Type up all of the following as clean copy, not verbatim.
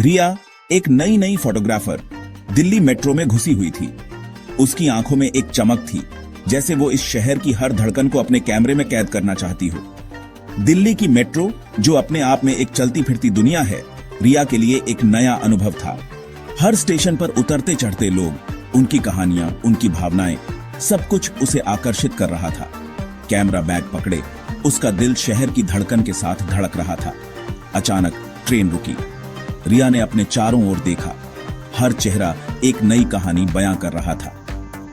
रिया एक नई नई फोटोग्राफर दिल्ली मेट्रो में घुसी हुई थी। उसकी आंखों में एक चमक थी, जैसे वो इस शहर की हर धड़कन को अपने कैमरे में कैद करना चाहती हो। दिल्ली की मेट्रो, जो अपने आप में एक चलती फिरती दुनिया है, रिया के लिए एक नया अनुभव था। हर स्टेशन पर उतरते चढ़ते लोग, उनकी कहानियां, उनकी भावनाएं, सब कुछ उसे आकर्षित कर रहा था। कैमरा बैग पकड़े उसका दिल शहर की धड़कन के साथ धड़क रहा था। अचानक ट्रेन रुकी। रिया ने अपने चारों ओर देखा। हर चेहरा एक नई कहानी बयां कर रहा था।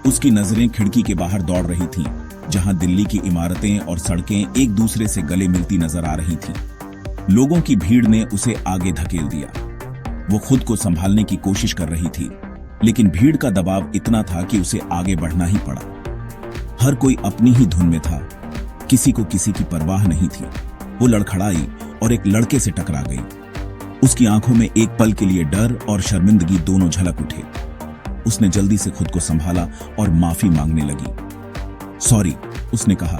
उसकी नजरें खिड़की के बाहर दौड़ रही थीं, जहां दिल्ली की इमारतें और सड़कें एक दूसरे से गले मिलती नजर आ रही थीं। लोगों की भीड़ ने उसे आगे धकेल दिया। वो खुद को संभालने की कोशिश कर रही थी, लेकिन भीड़ का दबाव इतना था कि उसे आगे बढ़ना ही पड़ा। हर कोई अपनी ही धुन में था, किसी को किसी की परवाह नहीं थी। वो लड़खड़ाई और एक लड़के से टकरा गई। उसकी आंखों में एक पल के लिए डर और शर्मिंदगी दोनों झलक उठे। उसने जल्दी से खुद को संभाला और माफी मांगने लगी। सॉरी, उसने कहा,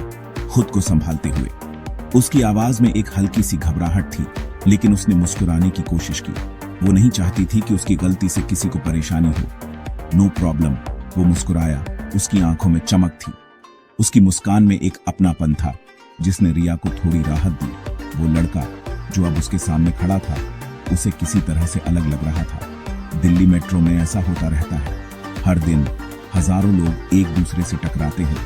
खुद को संभालते हुए। उसकी आवाज में एक हल्की सी घबराहट थी, लेकिन उसने मुस्कुराने की कोशिश की। वो नहीं चाहती थी कि उसकी गलती से किसी को परेशानी हो। नो प्रॉब्लम, वो मुस्कुराया। उसकी आंखों में चमक थी। उसकी मुस्कान में एक अपनापन था, जिसने रिया को थोड़ी राहत दी। वो लड़का जो अब उसके सामने खड़ा था, उसे किसी तरह से अलग लग रहा था। दिल्ली मेट्रो में ऐसा होता रहता है। हर दिन हजारों लोग एक दूसरे से टकराते हैं,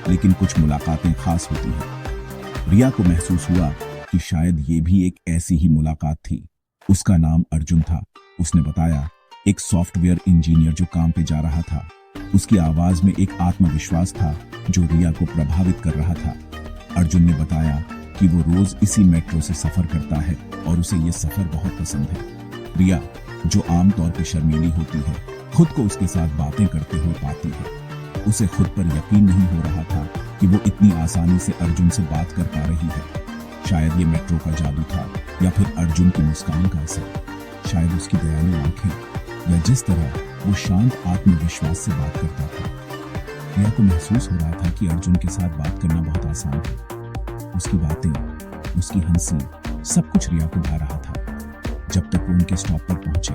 लेकिन कुछ मुलाकातें खास होती हैं। रिया को महसूस हुआ कि शायद ये भी एक ऐसी ही मुलाकात थी। उसका नाम अर्जुन था। उसने बताया, एक सॉफ्टवेयर इंजीनियर जो काम पे जा रहा था। उसकी आवाज में एक आत्मविश्वास था जो रिया को प्रभावित कर रहा था। अर्जुन ने बताया कि वो रोज इसी मेट्रो से सफर करता है और उसे ये सफर बहुत पसंद है। रिया, जो आमतौर पर शर्मीली होती है, खुद को उसके साथ बातें करते हुए पाती है। उसे खुद पर यकीन नहीं हो रहा था कि वो इतनी आसानी से अर्जुन से बात कर पा रही है। शायद ये मेट्रो का जादू था, या फिर अर्जुन की मुस्कान का असर, शायद उसकी दयालु आंखें, या जिस तरह वो शांत आत्मविश्वास से बात करता था। रिया को महसूस हो रहा था कि अर्जुन के साथ बात करना बहुत आसान है। उसकी बातें, उसकी हंसी, सब कुछ रिया को भा रहा था। जब तक वो उनके स्टॉप पर पहुंचे,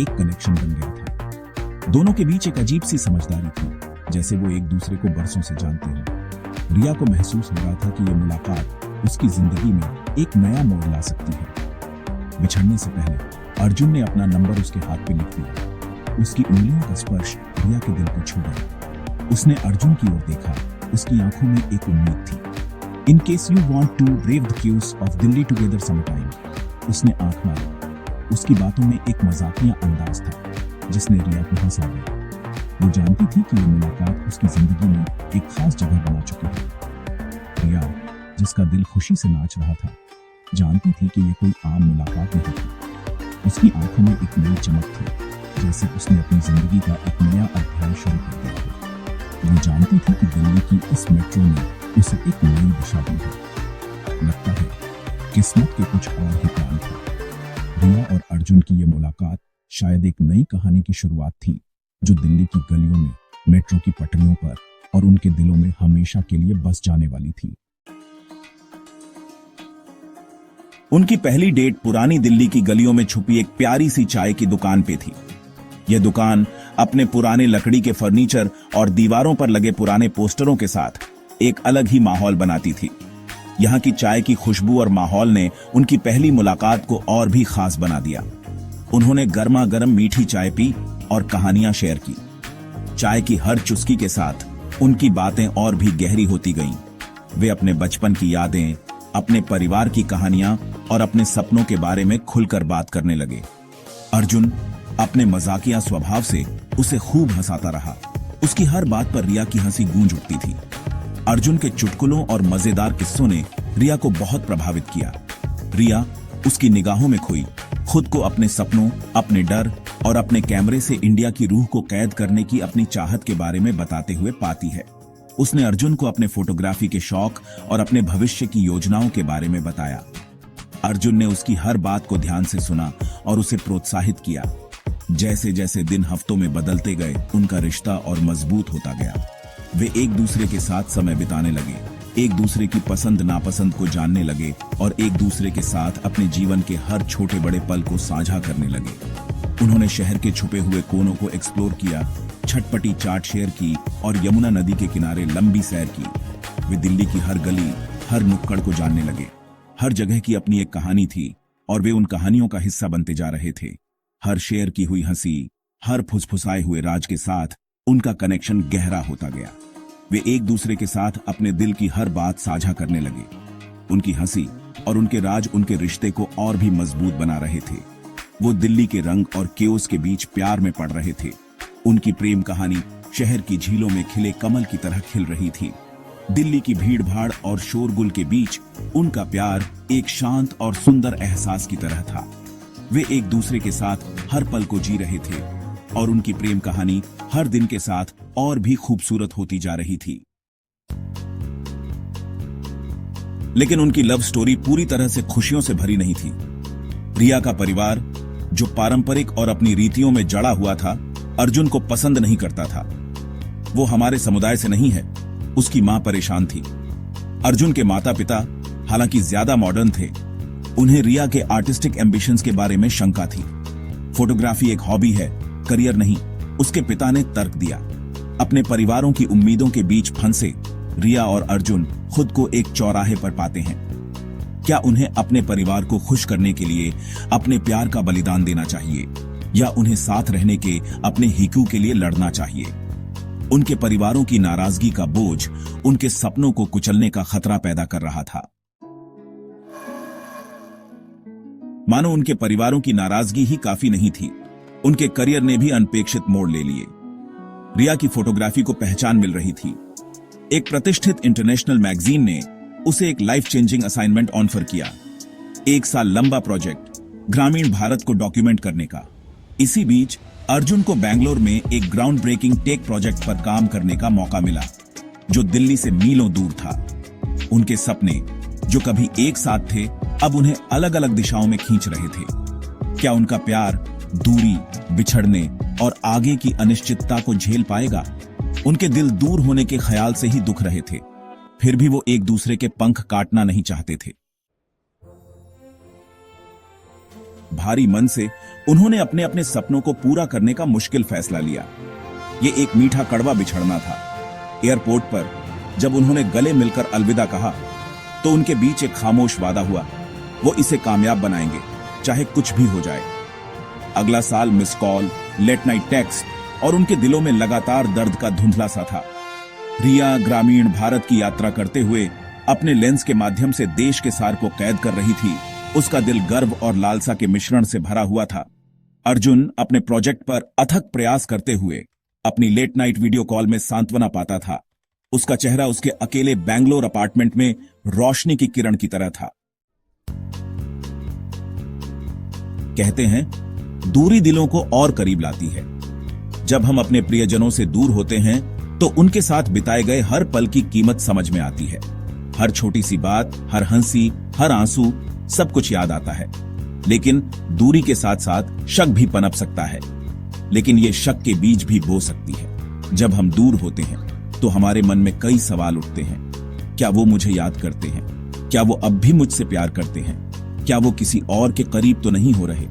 एक कनेक्शन बन गया था। दोनों के बीच एक अजीब सी समझदारी थी, जैसे वो एक दूसरे को बरसों से जानते हो। रिया को महसूस हो रहा था कि ये मुलाकात उसकी जिंदगी में एक नया मोड़ ला सकती है। बिछड़ने से पहले अर्जुन ने अपना नंबर उसके हाथ पे लिख दिया। उसकी उंगलियों का स्पर्श रिया के दिल को छू गया। उसने अर्जुन की ओर देखा। उसकी आंखों में एक उम्मीद थी। In case you want to brave the queues of Delhi together sometime. उसने आंख मारी। उसकी बातों में एक मजाकिया अंदाज था, जिसने रिया को हंसा दिया। वो जानती थी कि ये मुलाकात उसकी जिंदगी में एक खास जगह बना चुकी है। रिया, जिसका दिल खुशी से नाच रहा था, जानती थी कि ये कोई आम मुलाकात नहीं थी। उसकी आंखों में एक नई चमक थी, जैसे उसने अपनी जिंदगी का एक नया अध्याय शुरू कर दिया हो। वो जानती थी कि दिल्ली की इस मेट्रो ने उसे एक नई दिशा दी है। लगता है किस्मत के कुछ और ही प्लान थे। रिया और अर्जुन की ये मुलाकात शायद एक नई कहानी की शुरुआत थी, जो दिल्ली की गलियों में, मेट्रो की पटरियों पर और उनके दिलों में हमेशा के लिए बस जाने वाली थी। उनकी पहली डेट पुरानी दिल्ली की गलियों में छुपी एक प्यारी सी चाय की दुकान पे थी। यह दुकान अपने पुराने लकड़ी के फर्नीचर और दीवारों पर लगे पुराने पोस्टरों के साथ एक अलग ही माहौल बनाती थी। यहाँ की चाय की खुशबू और माहौल ने उनकी पहली मुलाकात को और भी खास बना दिया। उन्होंने गर्मा गर्म मीठी चाय पी और कहानियां शेयर की। चाय की हर चुस्की के साथ उनकी बातें और भी गहरी होती गईं। वे अपने बचपन की यादें, अपने परिवार की कहानियां और अपने सपनों के बारे में खुलकर बात करने लगे। अर्जुन अपने मजाकिया स्वभाव से उसे खूब हंसाता रहा। उसकी हर बात पर रिया की हंसी गूंज उठती थी। अर्जुन के चुटकुलों और मजेदार किस्सों ने रिया को बहुत प्रभावित किया। रिया उसकी निगाहों में खोई, खुद को अपने सपनों, अपने डर और अपने कैमरे से इंडिया की रूह को कैद करने की अपनी चाहत के बारे में बताते हुए पाती है। उसने अर्जुन को अपने फोटोग्राफी के शौक और अपने भविष्य की योजनाओं के बारे में बताया। अर्जुन ने उसकी हर बात को ध्यान से सुना और उसे प्रोत्साहित किया। जैसे जैसे दिन हफ्तों में बदलते गए, उनका रिश्ता और मजबूत होता गया। वे एक दूसरे के साथ समय बिताने लगे, एक दूसरे की पसंद नापसंद को जानने लगे और एक दूसरे के साथ अपने जीवन के हर छोटे बड़े पल को साझा करने लगे। उन्होंने शहर के छुपे हुए कोनों को एक्सप्लोर किया, छटपटी चाट शेयर की और यमुना नदी के किनारे लंबी सैर की। वे दिल्ली की हर गली, हर नुक्कड़ को जानने लगे। हर जगह की अपनी एक कहानी थी और वे उन कहानियों का हिस्सा बनते जा रहे थे। हर शेयर की हुई हंसी, हर फुसफुसाए हुए राज के साथ उनका कनेक्शन गहरा होता गया। वे एक दूसरे के साथ अपने दिल की हर बात साझा करने लगे। उनकी हंसी और उनके राज उनके रिश्ते को और भी मजबूत बना रहे थे। वो दिल्ली के रंग और केओस के बीच प्यार में पड़ रहे थे। उनकी प्रेम कहानी शहर की झीलों में खिले कमल की तरह खिल रही थी। दिल्ली की भीड़ भाड़ और शोरगुल के बीच उनका प्यार एक शांत और सुंदर एहसास की तरह था। वे एक दूसरे के साथ हर पल को जी रहे थे और उनकी प्रेम कहानी हर दिन के साथ और भी खूबसूरत होती जा रही थी। लेकिन उनकी लव स्टोरी पूरी तरह से खुशियों से भरी नहीं थी। रिया का परिवार, जो पारंपरिक और अपनी रीतियों में जड़ा हुआ था, अर्जुन को पसंद नहीं करता था। वो हमारे समुदाय से नहीं है, उसकी मां परेशान थी। अर्जुन के माता पिता हालांकि ज्यादा मॉडर्न थे, उन्हें रिया के आर्टिस्टिक एम्बिशंस के बारे में शंका थी। फोटोग्राफी एक हॉबी है, करियर नहीं, उसके पिता ने तर्क दिया। अपने परिवारों की उम्मीदों के बीच फंसे रिया और अर्जुन खुद को एक चौराहे पर पाते हैं। क्या उन्हें अपने परिवार को खुश करने के लिए अपने प्यार का बलिदान देना चाहिए या उन्हें साथ रहने के अपने हिकू के लिए लड़ना चाहिए? उनके परिवारों की नाराजगी का बोझ उनके सपनों को कुचलने का खतरा पैदा कर रहा था। मानो उनके परिवारों की नाराजगी ही काफी नहीं थी, उनके करियर ने भी अनपेक्षित मोड़ ले लिए। रिया की फोटोग्राफी को पहचान मिल रही थी। एक प्रतिष्ठित इंटरनेशनल मैगजीन ने उसे एक लाइफ चेंजिंग असाइनमेंट ऑफर किया। 1 साल लंबा प्रोजेक्ट, ग्रामीण भारत को डॉक्यूमेंट करने का। इसी बीच अर्जुन को बेंगलोर में एक ग्राउंड ब्रेकिंग टेक प्रोजेक्ट पर काम करने का मौका मिला, जो दिल्ली से मीलों दूर था। उनके सपने, जो कभी एक साथ थे, अब उन्हें अलग अलग दिशाओं में खींच रहे थे। क्या उनका प्यार दूरी, बिछड़ने और आगे की अनिश्चितता को झेल पाएगा? उनके दिल दूर होने के ख्याल से ही दुख रहे थे, फिर भी वो एक दूसरे के पंख काटना नहीं चाहते थे। भारी मन से उन्होंने अपने अपने सपनों को पूरा करने का मुश्किल फैसला लिया। ये एक मीठा कड़वा बिछड़ना था। एयरपोर्ट पर जब उन्होंने गले मिलकर अलविदा कहा, तो उनके बीच एक खामोश वादा हुआ, वो इसे कामयाब बनाएंगे, चाहे कुछ भी हो जाए। अगला साल miss call, late night text और उनके दिलों में लगातार दर्द का धुंधला सा था। रिया ग्रामीण भारत की यात्रा करते हुए अपने लेंस के माध्यम से देश के सार को कैद कर रही थी। उसका दिल गर्व और लालसा के मिश्रण से भरा हुआ था। अर्जुन अपने प्रोजेक्ट पर अथक प्रयास करते हुए अपनी लेट नाइट वीडियो कॉल में सांत्वना पाता था। उसका चेहरा उसके अकेले बेंगलोर अपार्टमेंट में रोशनी की किरण की तरह था। कहते हैं, दूरी दिलों को और करीब लाती है। जब हम अपने प्रियजनों से दूर होते हैं तो उनके साथ बिताए गए हर पल की कीमत समझ में आती है। हर छोटी सी बात, हर हंसी, हर आंसू, सब कुछ याद आता है। लेकिन दूरी के साथ साथ शक भी पनप सकता है। लेकिन ये शक के बीज भी बो सकती है। जब हम दूर होते हैं तो हमारे मन में कई सवाल उठते हैं। क्या वो मुझे याद करते हैं? क्या वो अब भी मुझसे प्यार करते हैं? क्या वो किसी और के करीब तो नहीं हो रहे?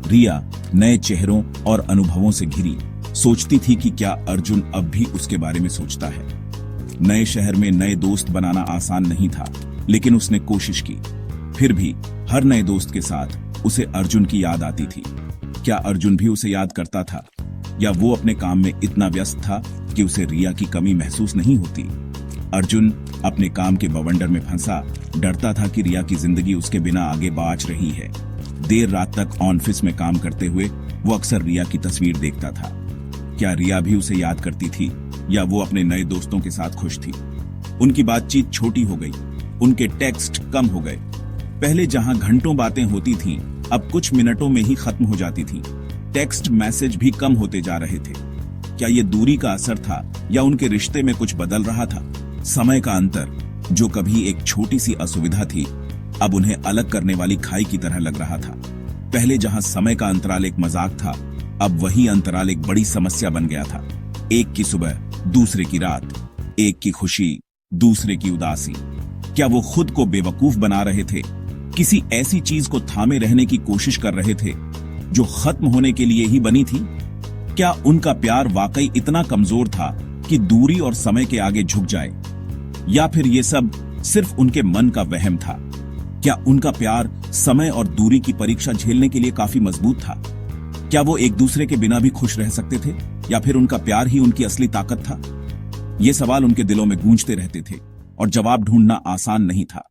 रिया नए चेहरों और अनुभवों से घिरी सोचती थी कि क्या अर्जुन अब भी उसके बारे में सोचता है। नए शहर में नए दोस्त बनाना आसान नहीं था, लेकिन उसने कोशिश की। फिर भी हर नए दोस्त के साथ उसे अर्जुन की याद आती थी। क्या अर्जुन भी उसे याद करता था, या वो अपने काम में इतना व्यस्त था कि उसे रिया की कमी महसूस नहीं होती? अर्जुन अपने काम के बवंडर में फंसा डरता था कि रिया की जिंदगी उसके बिना आगे बाँच रही है। देर रात तक ऑफिस में काम करते हुए वो अक्सर रिया की तस्वीर देखता था। क्या रिया भी उसे याद करती थी, या वो अपने नए दोस्तों के साथ खुश थी? उनकी बातचीत छोटी हो गई, उनके टेक्स्ट कम हो गए। पहले जहां घंटों बातें होती थीं, अब कुछ मिनटों में ही खत्म हो जाती थीं। टेक्स्ट मैसेज भी कम होते जा रहे थे। क्या ये दूरी का असर था, या उनके रिश्ते में कुछ बदल रहा था? समय का अंतर, जो कभी एक छोटी सी असुविधा थी, अब उन्हें अलग करने वाली खाई की तरह लग रहा था। पहले जहां समय का अंतराल एक मजाक था, अब वही अंतराल एक बड़ी समस्या बन गया था। एक की सुबह, दूसरे की रात, एक की खुशी, दूसरे की उदासी। क्या वो खुद को बेवकूफ बना रहे थे? किसी ऐसी चीज को थामे रहने की कोशिश कर रहे थे जो खत्म होने के लिए ही बनी थी? क्या उनका प्यार वाकई इतना कमजोर था कि दूरी और समय के आगे झुक जाए? या फिर ये सब सिर्फ उनके मन का वहम था? क्या उनका प्यार समय और दूरी की परीक्षा झेलने के लिए काफी मजबूत था? क्या वो एक दूसरे के बिना भी खुश रह सकते थे, या फिर उनका प्यार ही उनकी असली ताकत था? ये सवाल उनके दिलों में गूंजते रहते थे और जवाब ढूंढना आसान नहीं था।